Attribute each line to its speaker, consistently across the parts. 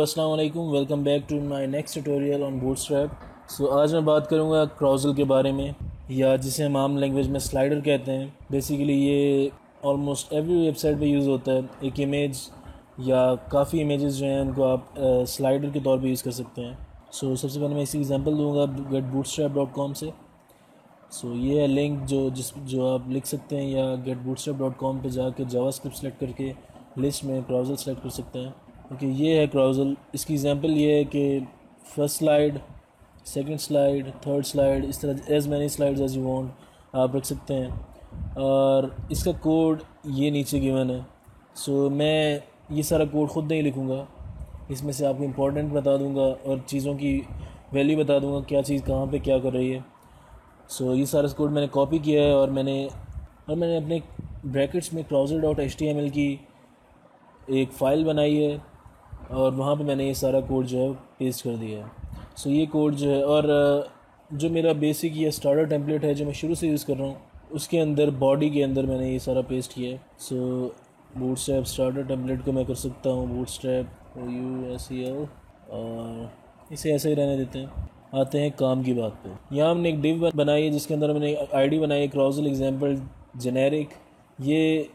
Speaker 1: अस्सलाम वालेकुम, welcome back to my next tutorial on Bootstrap. आज मैं बात करूँगा क्राउजल के बारे में, या जिसे हम आम लैंग्वेज में स्लाइडर कहते हैं। बेसिकली ये ऑलमोस्ट एवरी वेबसाइट पे यूज़ होता है। एक इमेज या काफ़ी इमेजेस जो हैं उनको आप स्लाइडर के तौर पे यूज़ कर सकते हैं। सबसे पहले मैं इसी एग्जांपल दूंगा getbootstrap.com से। ये है लिंक जो आप लिख सकते हैं, या getbootstrap.com पे जाकर जावास्क्रिप्ट सेलेक्ट करके लिस्ट में क्राउजल सेलेक्ट कर सकते हैं। ओके, ये है क्राउजल। इसकी एग्जांपल ये है कि first slide, second slide, third slide, इस तरह as many slides as you want आप रख सकते हैं। और इसका कोड ये नीचे गिवन है। मैं ये सारा कोड ख़ुद नहीं लिखूँगा, इसमें से आपको इम्पोर्टेंट बता दूँगा और चीज़ों की वैल्यू बता दूँगा, क्या चीज़ कहाँ पे क्या कर रही है। ये सारा कोड मैंने कॉपी किया है और मैंने अपने ब्रैकेट्स में crowdl.html की एक फ़ाइल बनाई है और वहाँ पे मैंने ये सारा कोड जो है पेस्ट कर दिया है। ये कोड जो है, और जो मेरा बेसिक ये स्टार्टर टेम्पलेट है जो मैं शुरू से यूज़ कर रहा हूँ, उसके अंदर बॉडी के अंदर मैंने ये सारा पेस्ट किया है। बूटस्ट्रैप स्टार्टर टेम्पलेट को मैं कर सकता हूँ बूटस्ट्रैप USEL, और इसे ऐसे ही रहने देते हैं। आते हैं काम की बात पे। यहाँ हमने एक डिव बनाई है जिसके अंदर मैंने आईडी बनाई है क्राउजल एग्जाम्पल जेनेरिक। ये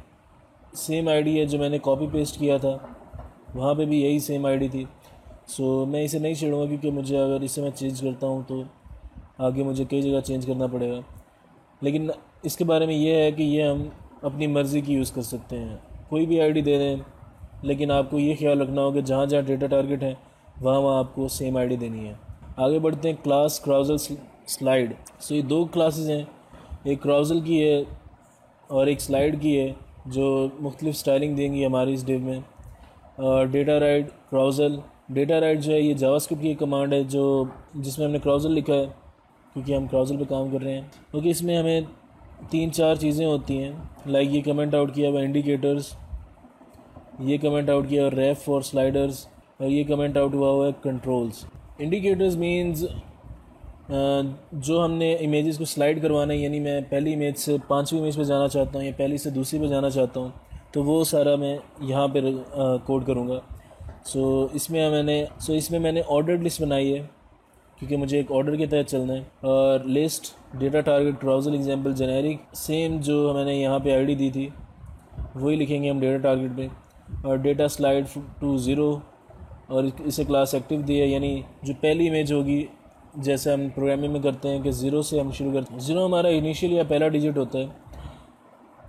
Speaker 1: सेम आईडी है जो मैंने कॉपी पेस्ट किया था, वहाँ पे भी यही सेम आईडी थी। मैं इसे नहीं छेड़ूंगा क्योंकि मुझे अगर इसे मैं चेंज करता हूँ तो आगे मुझे कई जगह चेंज करना पड़ेगा। लेकिन इसके बारे में ये है कि ये हम अपनी मर्ज़ी की यूज़ कर सकते हैं, कोई भी आईडी दे दें, लेकिन आपको ये ख्याल रखना होगा जहाँ जहाँ डेटा टारगेट है वहाँ आपको सेम आईडी देनी है। आगे बढ़ते हैं क्लास क्राउजल स्लाइड। ये दो क्लासेस हैं, एक क्राउजल की है और एक स्लाइड की है, जो मुख्तलिफ स्टाइलिंग देंगी हमारी इस डिव में। Data right carousel, data right जो है ये जावास्क्रिप्ट की कमांड है जिसमें हमने क्राउजल लिखा है क्योंकि हम क्राउजल पे काम कर रहे हैं। क्योंकि इसमें हमें 3-4 चीज़ें होती हैं, लाइक ये कमेंट आउट किया हुआ इंडिकेटर्स, ये कमेंट आउट किया रेफ फॉर स्लाइडर्स, और ये कमेंट आउट हुआ है कंट्रोल्स। इंडिकेटर्स मीन्स जो हमने इमेजेस को स्लाइड करवाना है, यानी मैं पहली इमेज से 5वीं इमेज पे जाना चाहता हूँ या पहली से दूसरी पे जाना चाहता हूँ, तो वो सारा मैं यहाँ पे कोड करूँगा। इसमें मैंने ऑर्डर्ड लिस्ट बनाई है क्योंकि मुझे एक ऑर्डर के तहत चलना है। और list data target carousel example generic, same जो मैंने यहाँ पे आईडी दी थी वही लिखेंगे हम डेटा टारगेट पे। और डेटा स्लाइड टू 0, और इसे क्लास एक्टिव दी है, यानी जो पहली इमेज होगी, जैसे हम प्रोग्रामिंग में करते हैं कि 0 से हम शुरू करते हैं। 0 हमारा इनिशियल या पहला डिजिट होता है,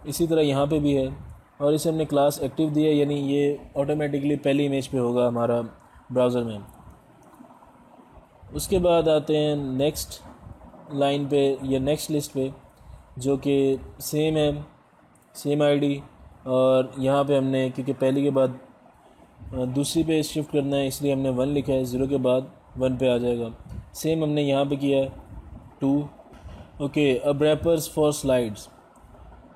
Speaker 1: इसी तरह यहाँ पे भी है। और इसे हमने क्लास एक्टिव दी है, यानी ये ऑटोमेटिकली पहली इमेज पे होगा हमारा ब्राउज़र में। उसके बाद आते हैं नेक्स्ट लाइन पे या नेक्स्ट लिस्ट पे, जो कि सेम है, सेम आईडी। और यहाँ पे हमने क्योंकि पहली के बाद दूसरी पे शिफ्ट करना है, इसलिए हमने 1 लिखा है, 0 के बाद 1 पे आ जाएगा। सेम हमने यहाँ पे किया है 2। ओके, अब wrappers for slides.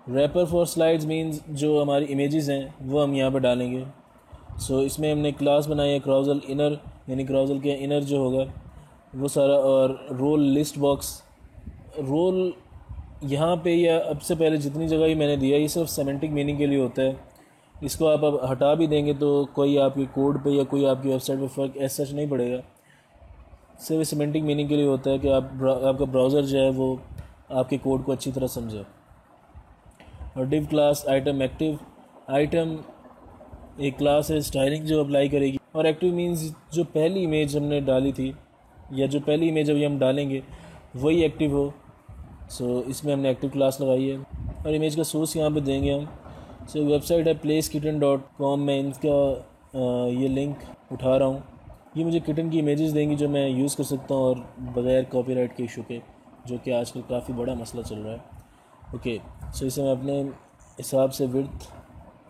Speaker 1: Wrapper for slides means जो हमारी इमेजेस हैं वो हम यहाँ पे डालेंगे। इसमें हमने क्लास बनाई है क्राउजल इनर, यानी क्राउजल के इनर जो होगा वो सारा। और रोल लिस्ट बॉक्स, रोल यहाँ पे या अब से पहले जितनी जगह ही मैंने दिया, ये सिर्फ सेमेंटिक मीनिंग के लिए होता है। इसको आप अब हटा भी देंगे तो कोई आपके कोड पे या कोई आपकी वेबसाइट पे फ़र्क ऐसा नहीं पड़ेगा। सिर्फ सेमेंटिक मीनिंग के लिए होता है कि आपका ब्राउज़र जो है वो आपके कोड को अच्छी तरह समझे। और div class item active, item एक क्लास है स्टाइलिंग जो अप्लाई करेगी। और एक्टिव मींस जो पहली इमेज हमने डाली थी या जो पहली इमेज अभी हम डालेंगे वही एक्टिव हो। इसमें हमने एक्टिव क्लास लगाई है। और इमेज का सोर्स यहाँ पे देंगे हम। वेबसाइट है placekitten.com, मैं इनका ये लिंक उठा रहा हूँ। ये मुझे किटन की इमेजेस देंगी जो मैं यूज़ कर सकता हूँ और बगैर कॉपीराइट के इशू के, जो कि आजकल काफ़ी बड़ा मसला चल रहा है। ओके, इसे मैं अपने हिसाब से विड्थ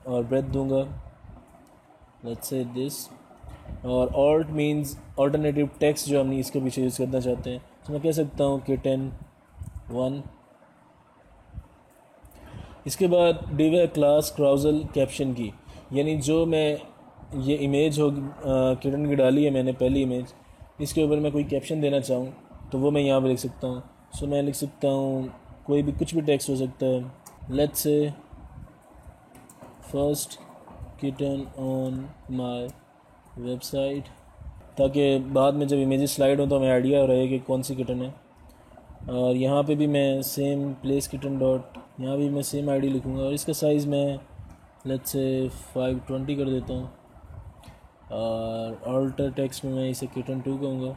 Speaker 1: और ब्रेथ दूंगा, लेट्स से दिस। और ऑल्ट मींस ऑल्टरनेटिव टेक्स्ट जो हम इसके पीछे यूज़ करना चाहते हैं। मैं कह सकता हूँ कि 10:1। इसके बाद डिव है क्लास क्राउजल कैप्शन की, यानी जो मैं ये इमेज हो किटन की डाली है मैंने पहली इमेज, इसके ऊपर मैं कोई कैप्शन देना चाहूँ तो वो मैं यहाँ पर लिख सकता हूँ। मैं लिख सकता हूँ कोई भी, कुछ भी टेक्स्ट हो सकता है। Let's say first kitten on my website ताकि बाद में जब इमेजेस स्लाइड हो तो हमें आइडिया रहे कि कौन सी किटन है। और यहाँ पे भी मैं सेम प्लेस किटन डॉट, यहाँ भी मैं सेम आईडी लिखूँगा और इसका साइज़ मैं लेट्स से 520 कर देता हूँ। और ऑल्टर टेक्स्ट में मैं इसे किटन 2 कहूँगा।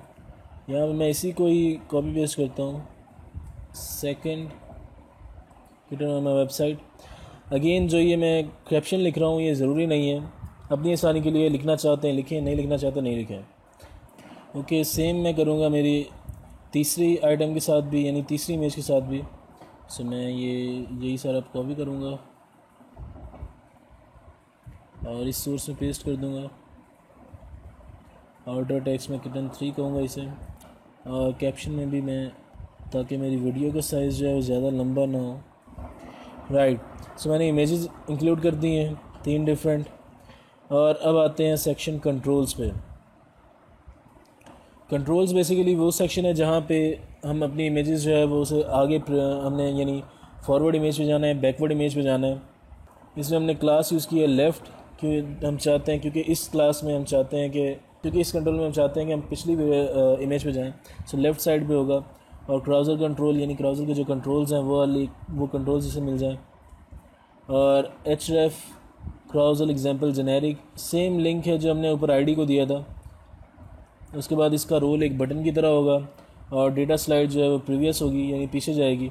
Speaker 1: यहाँ पे मैं इसी को ही कॉपी पेस्ट करता हूँ, second kitten on my website. Again जो ये मैं कैप्शन लिख रहा हूँ ये ज़रूरी नहीं है, अपनी आसानी के लिए लिखना चाहते हैं लिखें, नहीं लिखना चाहते नहीं लिखें। ओके, सेम मैं करूँगा मेरी तीसरी आइटम के साथ भी, यानी तीसरी इमेज के साथ भी। सो मैं यही सारा कॉपी करूँगा और इस सोर्स में पेस्ट कर दूँगा। ऑर्डर टेक्स्ट में किटन 3 कहूँगा इसे, और कैप्शन में भी मैं, ताकि मेरी वीडियो का साइज़ जो है वो ज़्यादा लंबा ना हो। राइट, सो मैंने इमेजेस इंक्लूड कर दी हैं 3 डिफरेंट। और अब आते हैं सेक्शन कंट्रोल्स पे। कंट्रोल्स बेसिकली वो सेक्शन है जहाँ पे हम अपनी इमेजेस जो है वो उसे आगे हमने यानी फॉरवर्ड इमेज पे जाना है, बैकवर्ड इमेज पे जाना है। इसमें हमने क्लास यूज़ की है लेफ़्ट, क्योंकि हम चाहते हैं, क्योंकि इस क्लास में हम चाहते हैं कि, क्योंकि इस कंट्रोल में हम चाहते हैं कि हम पिछली इमेज पे जाएं, सो लेफ़्ट साइड पे होगा। और क्राउज़र कंट्रोल यानी क्राउज़र के जो कंट्रोल्स हैं वो कंट्रोल्स इसे मिल जाएं। और href क्राउज़र एग्जांपल जेनेरिक, सेम लिंक है जो हमने ऊपर आईडी को दिया था। उसके बाद इसका रोल एक बटन की तरह होगा और डेटा स्लाइड जो है वो प्रीवियस होगी यानी पीछे जाएगी।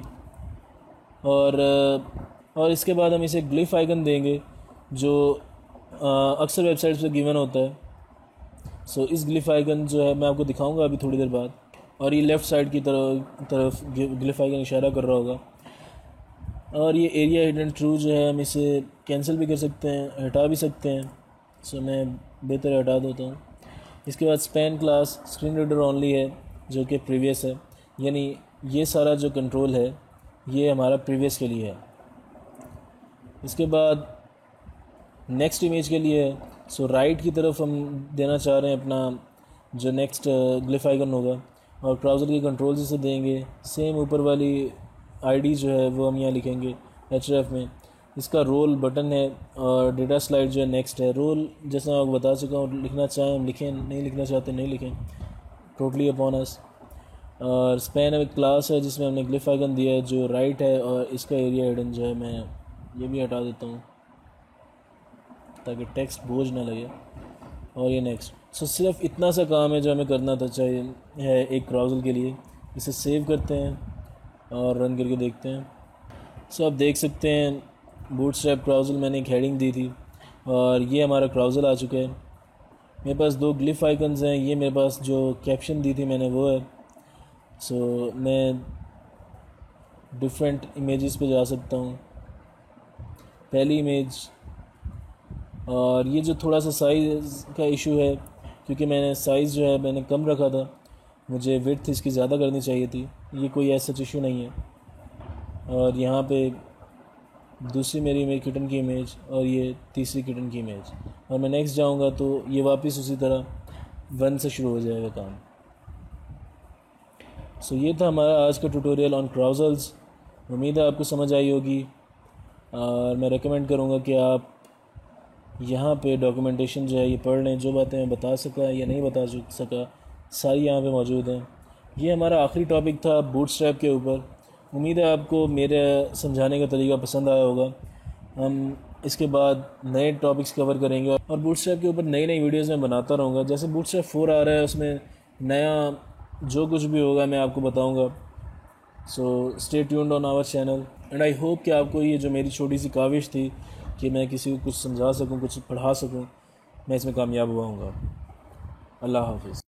Speaker 1: और इसके बाद हम इसे ग्लिफ आइकन देंगे जो अक्सर वेबसाइट्स पे गिवन होता है। सो इस ग्लिफ आइकन जो है मैं आपको दिखाऊंगा अभी थोड़ी देर बाद। और ये लेफ़्ट साइड की तरफ ग्लिफ आइकन इशारा कर रहा होगा। और ये एरिया हिडन ट्रू जो है हम इसे कैंसिल भी कर सकते हैं, हटा भी सकते हैं। सो मैं बेहतर हटा देता हूँ। इसके बाद span class screen reader only है जो कि प्रीवियस है, यानी ये सारा जो कंट्रोल है ये हमारा प्रीवियस के लिए है। इसके बाद नेक्स्ट इमेज के लिए है। सो राइट की तरफ हम देना चाह रहे हैं अपना जो नेक्स्ट ग्लिफ आइकन होगा और ब्राउज़र के कंट्रोल्स इसे देंगे। सेम ऊपर वाली आईडी जो है वो हम यहाँ लिखेंगे href में। इसका रोल बटन है और डेटा स्लाइड जो है नेक्स्ट है। रोल जैसा मैं आपको बता चुका हूँ, लिखना चाहें हम लिखें, नहीं लिखना चाहते नहीं लिखें, टोटली अपॉन अस। और स्पैन एक क्लास है जिसमें हमने ग्लिफ आइकन दिया है जो राइट है, और इसका एरिया हिडन जो है मैं ये भी हटा देता हूँ ताकि टेक्स्ट बोझ ना लगे। और ये नेक्स्ट। सो सिर्फ इतना सा काम है जो हमें करना था चाहिए है एक ब्राउज़र के लिए। इसे सेव करते हैं और रन करके देखते हैं। सो आप देख सकते हैं बूटस्ट्रैप ब्राउज़र मैंने एक हेडिंग दी थी और ये हमारा ब्राउज़र आ चुका है। मेरे पास 2 ग्लिफ आइकन्स हैं, ये मेरे पास जो कैप्शन दी थी मैंने वो है। सो मैं डिफरेंट इमेजेस पे जा सकता हूँ। पहली इमेज, और ये जो थोड़ा सा साइज़ का इशू है क्योंकि मैंने साइज़ जो है मैंने कम रखा था, मुझे विड्थ इसकी ज़्यादा करनी चाहिए थी। ये कोई ऐसा इशू नहीं है। और यहाँ पे दूसरी मेरी इमेज किटन की इमेज और ये तीसरी किटन की इमेज, और मैं नेक्स्ट जाऊँगा तो ये वापस उसी तरह 1 से शुरू हो जाएगा काम। सो ये था हमारा आज का ट्यूटोरियल ऑन ब्राउज़र्स। उम्मीद है आपको समझ आई होगी और मैं रेकमेंड करूँगा कि आप यहाँ पे डॉक्यूमेंटेशन जो है ये पढ़ लें। जो बातें मैं बता सका या नहीं बता सका सारी यहाँ पे मौजूद हैं। ये हमारा आखिरी टॉपिक था बूटस्ट्रैप के ऊपर। उम्मीद है आपको मेरे समझाने का तरीका पसंद आया होगा। हम इसके बाद नए टॉपिक्स कवर करेंगे और बूटस्ट्रैप के ऊपर नई नई वीडियोज़ मैं बनाता रहूँगा। जैसे बूटस्ट्रैप 4 आ रहा है, उसमें नया जो कुछ भी होगा मैं आपको बताऊँगा। So stay tuned on our channel and I hope कि आपको ये जो मेरी छोटी सी काविश थी कि मैं किसी को कुछ समझा सकूं, कुछ पढ़ा सकूं, मैं इसमें कामयाब हुआ हूँगा। अल्लाह हाफ़िज़।